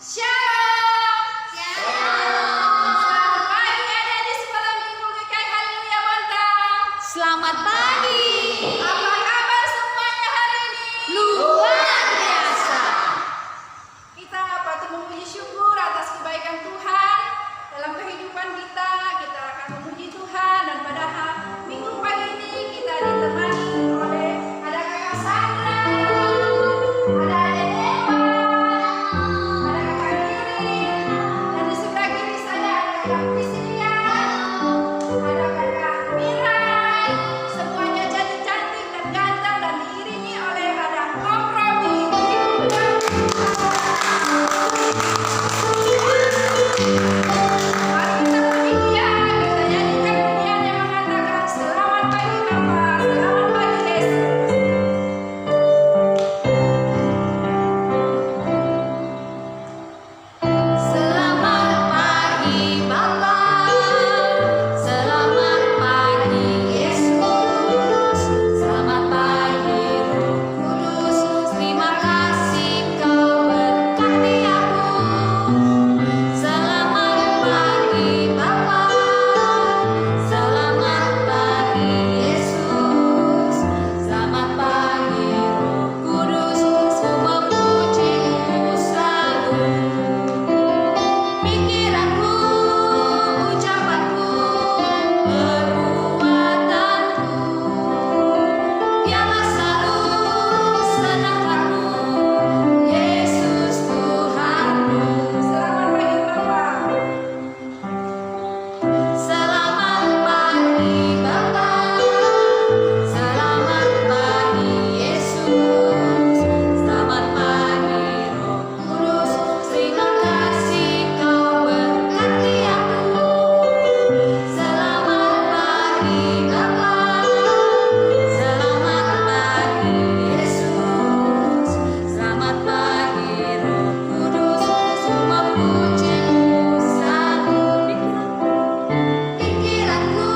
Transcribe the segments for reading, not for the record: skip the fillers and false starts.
Shalom. Selamat pagi ada di sekolah minggu GKI Haleluya Bontang. Selamat pagi. Apa kabar semuanya hari ini? Luar biasa. Kita patut memuji syukur atas kebaikan Tuhan dalam kehidupan kita. Kita akan memuji Tuhan dan pada minggu pagi ini kita ditemani oleh ada Kakak Sandra, ada Adek Dewa, ada Kakak Giri, dan di sebelah kiri saya ada Kakak Priscilia, ada Kakak Mirai. Semuanya cantik-cantik dan ganteng dan diiringi oleh ada Om Robi. Mari kita berpikir, kita nyanyikan pujian yang mengatakan selamat pagi Bapa, selamat pagi Yesus. Selamat pagi Bapa. Selamat pagi Yesus. Selamat pagi Roh Kudus. Terima kasih Kau berkati aku. Selamat pagi Bapa. Selamat pagi Yesus. Selamat pagi Roh Kudus. Ku memuji-Mu selalu. Pikiranku, ucapanku, perbuatanku, biarlah selalu senangkanmu, Yesus Tuhanku. Selamat pagi Bapa. Selamat pagi Bapa. Selamat pagi Yesus. Selamat pagi Roh Kudus. Terima kasih Kau berkati aku. Selamat pagi Bapa. Selamat pagi Yesus. Selamat pagi Roh Kudus. Ku memuji-Mu selalu. Pikiranku,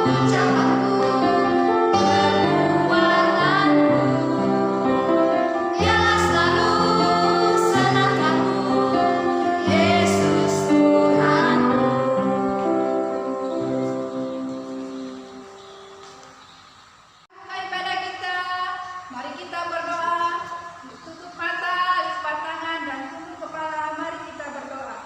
ucapanku, perbuatanku, biarlah selalu senangkanmu, Yesus Tuhanku. Buka ibadah kita, mari kita berdoa. Tutup mata, lipat tangan dan tunduk kepala. Mari kita berdoa.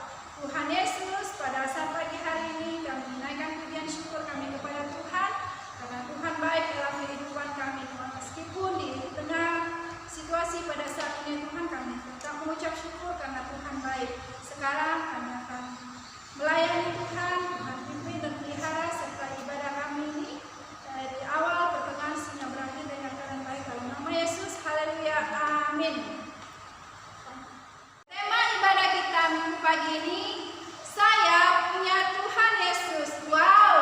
Tuhan Yesus, pada saat pagi hari ini kami menaikkan pujian syukur kami kepada Tuhan karena Tuhan baik dalam kehidupan kami. Tuhan, meskipun di tengah situasi pada saat ini Tuhan, kami tetap mengucap syukur karena Tuhan baik. Sekarang kami akan melayani Tuhan. Tuhan pimpin dan pelihara serta ibadah kami ini dari awal pertengahan sehingga berakhir dengan keadaan baik dalam nama Yesus. Haleluya, amin. Tema ibadah kita minggu pagi ini, saya punya Tuhan Yesus. Wow,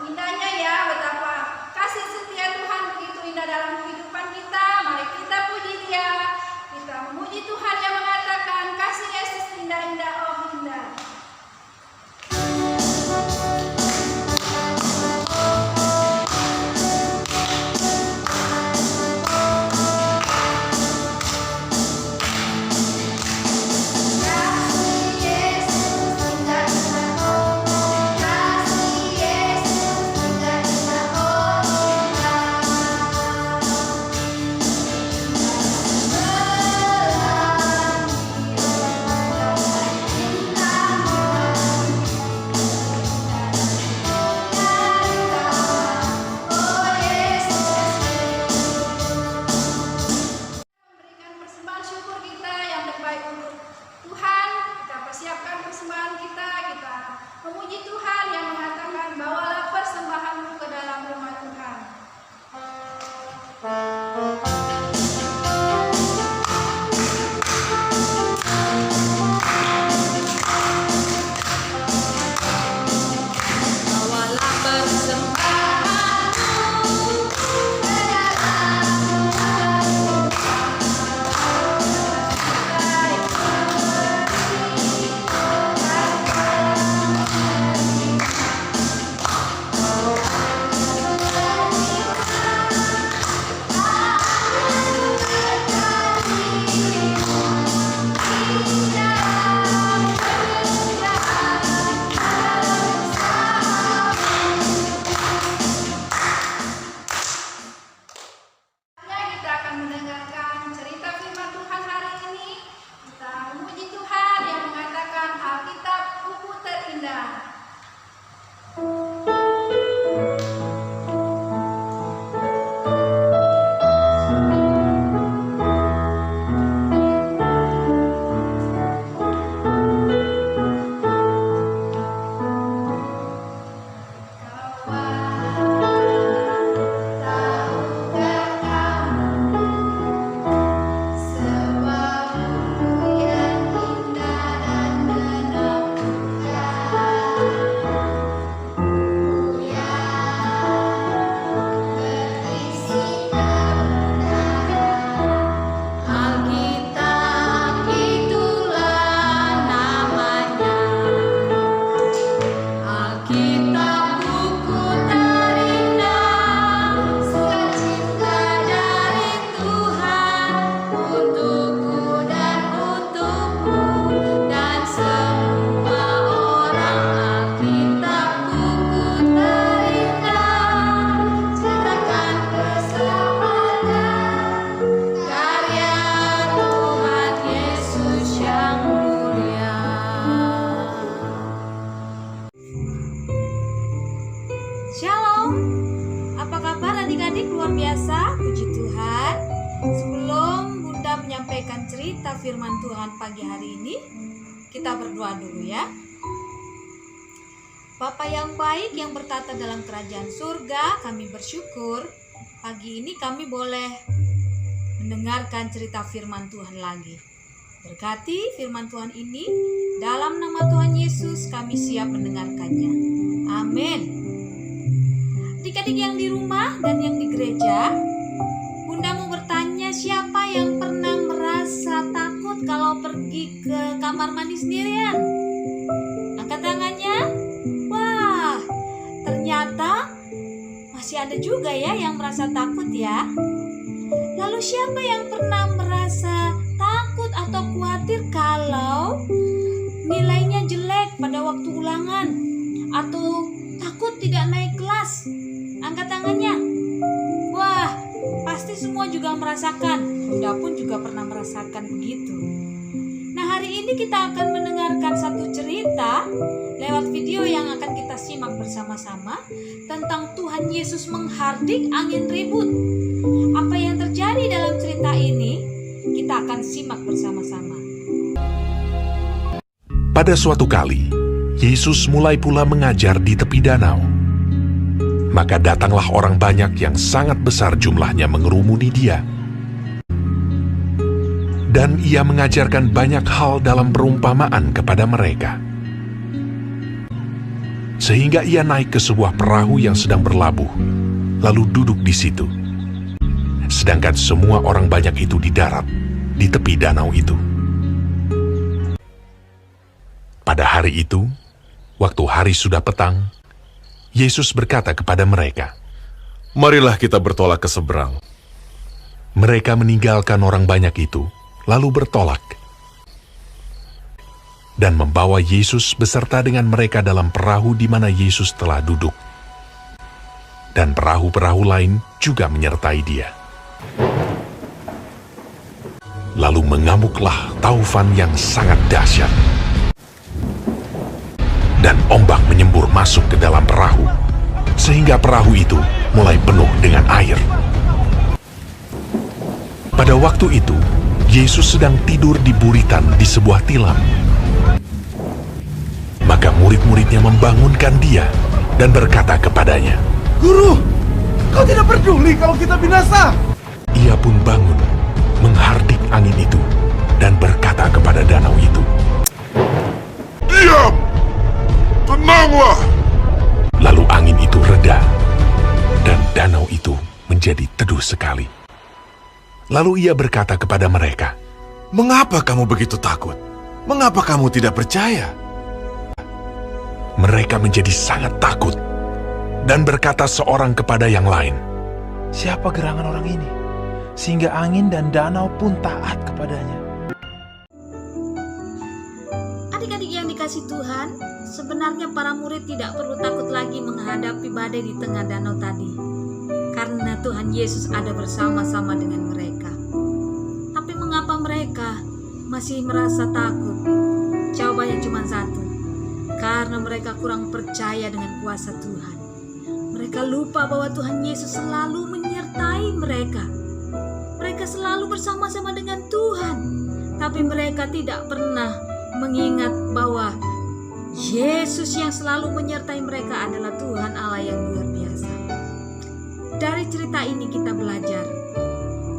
indahnya ya, betapa kasih setia Tuhan begitu indah dalam kehidupan kita. Mari kita puji Dia. Kita memuji Tuhan yang mengatakan kasih Yesus indah-indah, oh indah. akan mendengarkan cerita firman Tuhan hari ini. Kita memuji Tuhan yang mengatakan Alkitab buku terindah. Alkitab itulah namanya, Alkitab buku terindah, sukacita dari Tuhan untukku dan untukmu dan semua orang. Alkitab buku terindah, ceritakan keselamatan karya Tuhan Yesus yang mulia. Shalom, apa kabar adik-adik? Luar biasa, puji Tuhan. Sebelum Bunda menyampaikan cerita firman Tuhan pagi hari ini, kita berdoa dulu ya. Bapa yang baik yang bertata dalam kerajaan surga, kami bersyukur pagi ini kami boleh mendengarkan cerita firman Tuhan lagi. Berkati firman Tuhan ini, dalam nama Tuhan Yesus kami siap mendengarkannya. Amin. Adik-adik yang di rumah dan yang di gereja, Bunda mau bertanya, siapa yang pernah merasa takut kalau pergi ke kamar mandi sendirian? Angkat tangannya. Wah, ternyata masih ada juga ya yang merasa takut ya. Lalu siapa yang pernah merasa takut atau khawatir kalau nilainya jelek pada waktu ulangan atau takut tidak naik kelas? Angkat tangannya. Wah, pasti semua juga merasakan. Bunda pun juga pernah merasakan begitu. Nah, hari ini kita akan mendengarkan satu cerita lewat video yang akan kita simak bersama-sama tentang Tuhan Yesus menghardik angin ribut. Apa yang terjadi dalam cerita ini, kita akan simak bersama-sama. Pada suatu kali, Yesus mulai pula mengajar di tepi danau. Maka datanglah orang banyak yang sangat besar jumlahnya mengerumuni dia. Dan ia mengajarkan banyak hal dalam perumpamaan kepada mereka. Sehingga ia naik ke sebuah perahu yang sedang berlabuh, lalu duduk di situ. Sedangkan semua orang banyak itu di darat, di tepi danau itu. Pada hari itu, waktu hari sudah petang, Yesus berkata kepada mereka, "Marilah kita bertolak ke seberang." Mereka meninggalkan orang banyak itu, lalu bertolak. Dan membawa Yesus beserta dengan mereka dalam perahu di mana Yesus telah duduk. Dan perahu-perahu lain juga menyertai dia. Lalu mengamuklah taufan yang sangat dahsyat. Dan ombak menyembur masuk ke dalam perahu, sehingga perahu itu mulai penuh dengan air. Pada waktu itu, Yesus sedang tidur di buritan di sebuah tilam. Maka murid-muridnya membangunkan dia dan berkata kepadanya, "Guru, kau tidak peduli kalau kita binasa?" Ia pun bangun, menghardik angin itu, dan berkata kepada danau itu, "Diam! Tenanglah!" Lalu angin itu reda, dan danau itu menjadi teduh sekali. Lalu ia berkata kepada mereka, "Mengapa kamu begitu takut? Mengapa kamu tidak percaya?" Mereka menjadi sangat takut, dan berkata seorang kepada yang lain, Siapa gerangan orang ini, sehingga angin dan danau pun taat kepadanya? Adik-adik yang dikasih Tuhan, sebenarnya para murid tidak perlu takut lagi menghadapi badai di tengah danau tadi. Karena Tuhan Yesus ada bersama-sama dengan mereka. Tapi mengapa mereka masih merasa takut? Jawabannya cuma satu, karena mereka kurang percaya dengan kuasa Tuhan. Mereka lupa bahwa Tuhan Yesus selalu menyertai mereka. Mereka selalu bersama-sama dengan Tuhan, tapi mereka tidak pernah mengingat bahwa Yesus yang selalu menyertai mereka adalah Tuhan Allah yang luar biasa. Dari cerita ini kita belajar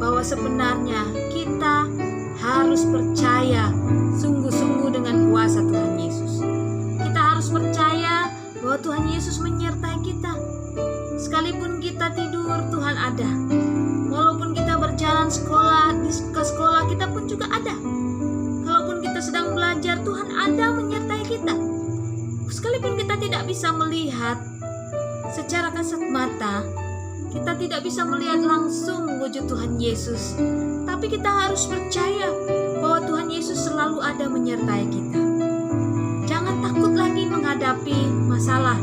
bahwa sebenarnya kita harus percaya sungguh-sungguh dengan kuasa Tuhan Yesus. Kita harus percaya bahwa Tuhan Yesus menyertai kita. Sekalipun kita tidur, Tuhan ada. Walaupun kita berjalan ke sekolah, kita pun juga ada. Kalaupun kita sedang belajar, Tuhan ada menyertai kita. Sekalipun kita tidak bisa melihat secara kasat mata, kita tidak bisa melihat langsung wujud Tuhan Yesus, tapi kita harus percaya bahwa Tuhan Yesus selalu ada menyertai kita. Jangan takut lagi menghadapi masalah.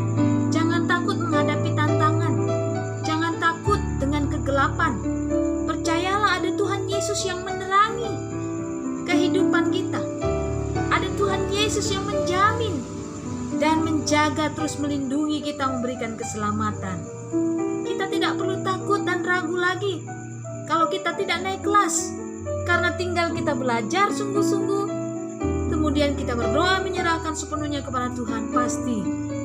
Jangan takut menghadapi tantangan. Jangan takut dengan kegelapan. Percayalah ada Tuhan Yesus yang menerangi kehidupan kita. Ada Tuhan Yesus yang menjamin dan menjaga, terus melindungi kita, memberikan keselamatan. Kita tidak perlu takut dan ragu lagi kalau kita tidak naik kelas, karena tinggal kita belajar sungguh-sungguh, kemudian kita berdoa menyerahkan sepenuhnya kepada Tuhan. Pasti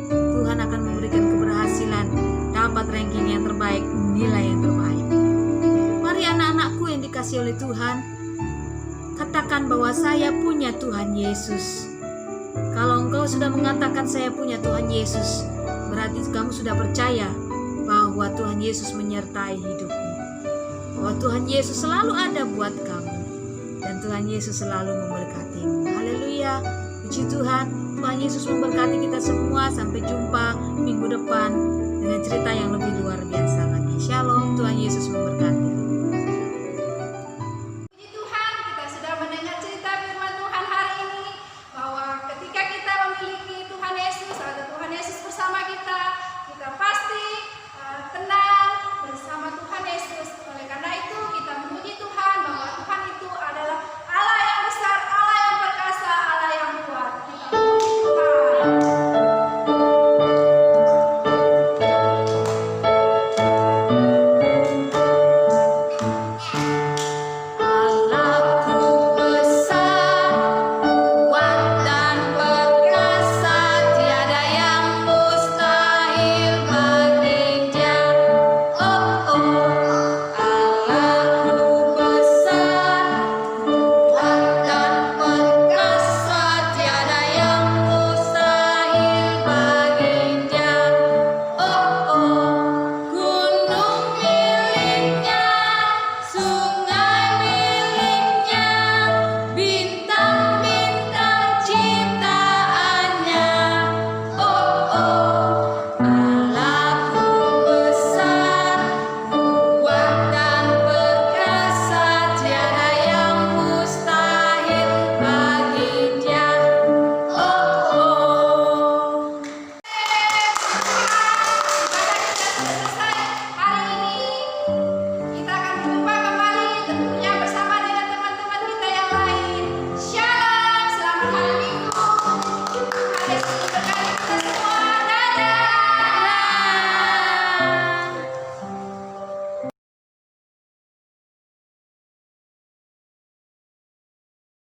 Tuhan akan memberikan keberhasilan, dapat ranking yang terbaik, nilai yang terbaik. Mari anak-anakku yang dikasihi oleh Tuhan, katakan bahwa saya punya Tuhan Yesus. Kalau engkau sudah mengatakan saya punya Tuhan Yesus, berarti kamu sudah percaya bahwa Tuhan Yesus menyertai hidupmu, bahwa Tuhan Yesus selalu ada buat kamu, dan Tuhan Yesus selalu memberkatimu. Haleluya, puji Tuhan. Tuhan Yesus memberkati kita semua. Sampai jumpa minggu depan dengan cerita yang lebih luar biasa lagi. Shalom, Tuhan Yesus memberkati.